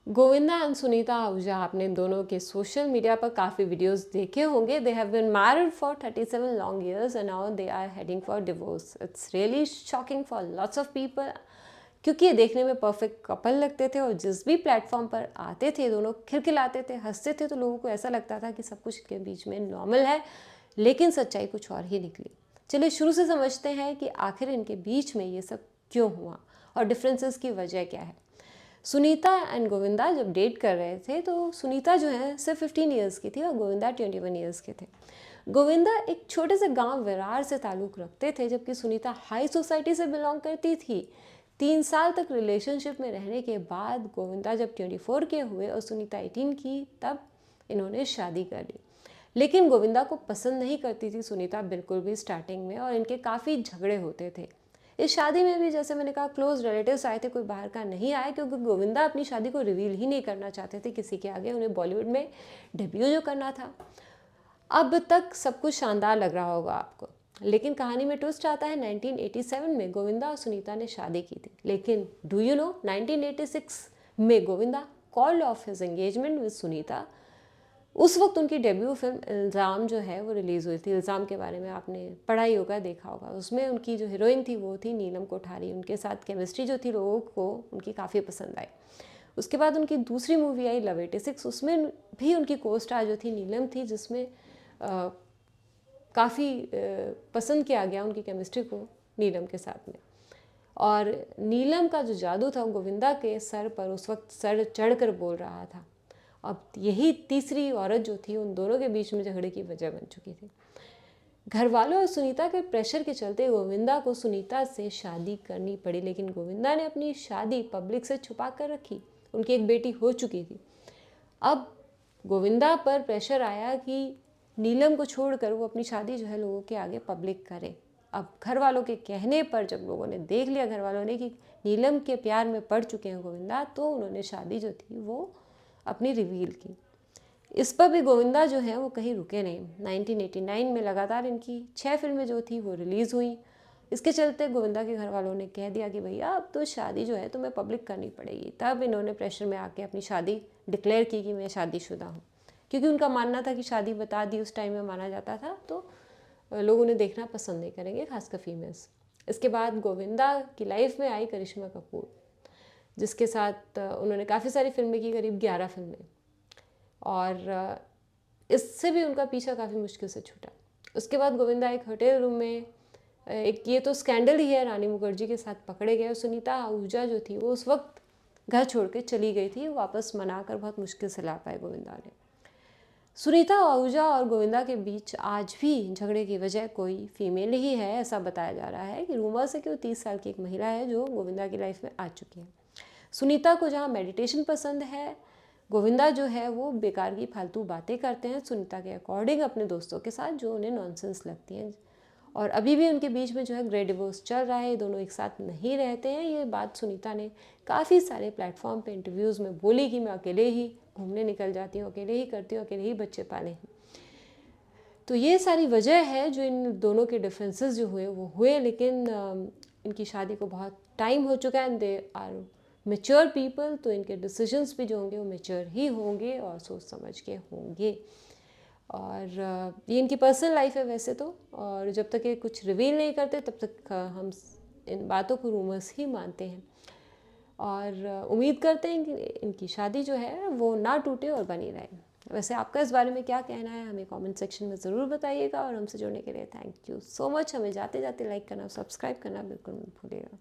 Govinda and Sunita Ahuja, आपने दोनों के सोशल मीडिया पर काफ़ी वीडियोस देखे होंगे. They have been married for 37 long years and now they are heading for divorce. It's really shocking for lots of people, क्योंकि ये देखने में परफेक्ट कपल लगते थे और जिस भी प्लेटफॉर्म पर आते थे दोनों खिलखिलाते थे, हंसते थे, तो लोगों को ऐसा लगता था कि सब कुछ इनके बीच में नॉर्मल है. लेकिन सच्चाई कुछ और ही निकली. चलिए शुरू से समझते हैं कि आखिर इनके बीच में ये सब क्यों हुआ और डिफरेंसेस की वजह क्या है. सुनीता एंड गोविंदा जब डेट कर रहे थे तो सुनीता जो है सिर्फ 15 ईयर्स की थी और गोविंदा 21 ईयर्स के थे. गोविंदा एक छोटे से गांव विरार से ताल्लुक़ रखते थे, जबकि सुनीता हाई सोसाइटी से बिलोंग करती थी. 3 साल तक रिलेशनशिप में रहने के बाद गोविंदा जब 24 के हुए और सुनीता 18 की, तब इन्होंने शादी कर ली. लेकिन गोविंदा को पसंद नहीं करती थी सुनीता बिल्कुल भी स्टार्टिंग में, और इनके काफ़ी झगड़े होते थे. इस शादी में भी जैसे मैंने कहा क्लोज रिलेटिव्स आए थे, कोई बाहर का नहीं आया, क्योंकि गोविंदा अपनी शादी को रिवील ही नहीं करना चाहते थे किसी के आगे. उन्हें बॉलीवुड में डेब्यू जो करना था. अब तक सब कुछ शानदार लग रहा होगा आपको, लेकिन कहानी में ट्विस्ट आता है. 1987 में गोविंदा और सुनीता ने शादी की थी, लेकिन डू यू नो 1986 में Govinda called off his engagement with Sunita. उस वक्त उनकी डेब्यू फिल्म इल्ज़ाम जो है वो रिलीज़ हुई थी. इल्ज़ाम के बारे में आपने पढ़ा ही होगा, देखा होगा. उसमें उनकी जो हीरोइन थी वो थी नीलम कोठारी. उनके साथ केमिस्ट्री जो थी लोगों को उनकी काफ़ी पसंद आई. उसके बाद उनकी दूसरी मूवी आई लव 86. उसमें भी उनकी को स्टार जो थी नीलम थी, जिसमें काफ़ी पसंद किया गया उनकी केमिस्ट्री को नीलम के साथ में. और नीलम का जो जादू था गोविंदा के सर पर उस वक्त सर चढ़कर बोल रहा था. अब यही तीसरी औरत जो थी उन दोनों के बीच में झगड़े की वजह बन चुकी थी. घर वालों और सुनीता के प्रेशर के चलते गोविंदा को सुनीता से शादी करनी पड़ी, लेकिन गोविंदा ने अपनी शादी पब्लिक से छुपा कर रखी. उनकी एक बेटी हो चुकी थी. अब गोविंदा पर प्रेशर आया कि नीलम को छोड़कर वो अपनी शादी जो है लोगों के आगे पब्लिक करे. अब घर वालों के कहने पर जब लोगों ने देख लिया, घर वालों ने, कि नीलम के प्यार में पड़ चुके हैं गोविंदा, तो उन्होंने शादी जो थी वो अपनी रिवील की. इस पर भी गोविंदा जो है वो कहीं रुके नहीं. 1989 में लगातार इनकी 6 फिल्में जो थी वो रिलीज़ हुई. इसके चलते गोविंदा के घर वालों ने कह दिया कि भैया अब तो शादी जो है तुम्हें पब्लिक करनी पड़ेगी. तब इन्होंने प्रेशर में आके अपनी शादी डिक्लेयर की कि मैं शादीशुदा हूँ, क्योंकि उनका मानना था कि शादी बता दी उस टाइम में माना जाता था तो लोग उन्हें देखना पसंद नहीं करेंगे, खासकर फीमेल्स. इसके बाद गोविंदा की लाइफ में आई करिश्मा कपूर, जिसके साथ उन्होंने काफ़ी सारी फिल्में की, करीब 11 फिल्में. और इससे भी उनका पीछा काफ़ी मुश्किल से छूटा. उसके बाद गोविंदा एक होटल रूम में, एक ये तो स्कैंडल ही है, रानी मुखर्जी के साथ पकड़े गए. सुनीता आहूजा जो थी वो उस वक्त घर छोड़ के चली गई थी. वापस मनाकर बहुत मुश्किल से ला पाए गोविंदा ने. सुनीता आहूजा और गोविंदा के बीच आज भी झगड़े की वजह कोई फीमेल ही है, ऐसा बताया जा रहा है. कि रूमर्स है कि वो 30 साल की एक महिला है जो गोविंदा की लाइफ में आ चुकी है. सुनीता को जहाँ मेडिटेशन पसंद है, गोविंदा जो है वो बेकार की फालतू बातें करते हैं सुनीता के अकॉर्डिंग अपने दोस्तों के साथ, जो उन्हें नॉनसेंस लगती हैं. और अभी भी उनके बीच में जो है ग्रे डिवोर्स चल रहा है. दोनों एक साथ नहीं रहते हैं. ये बात सुनीता ने काफ़ी सारे प्लेटफॉर्म पे इंटरव्यूज़ में बोली कि मैं अकेले ही घूमने निकल जाती हूँ, अकेले ही करती हूँ, अकेले ही बच्चे पाले हैं. तो ये सारी वजह है जो इन दोनों के डिफरेंसेस जो हुए वो हुए. लेकिन इनकी शादी को बहुत टाइम हो चुका है and they are mature people, तो इनके डिसीजंस भी जो होंगे वो मेच्योर ही होंगे और सोच समझ के होंगे. और ये इनकी पर्सनल लाइफ है वैसे तो, और जब तक ये कुछ रिवील नहीं करते तब तक हम इन बातों को रूमर्स ही मानते हैं. और उम्मीद करते हैं कि इनकी शादी जो है वो ना टूटे और बनी रहे. वैसे आपका इस बारे में क्या कहना है हमें कमेंट सेक्शन में ज़रूर बताइएगा. और हमसे जुड़ने के लिए थैंक यू सो मच. हमें जाते जाते लाइक करना, सब्सक्राइब करना बिल्कुल मत भूलिएगा.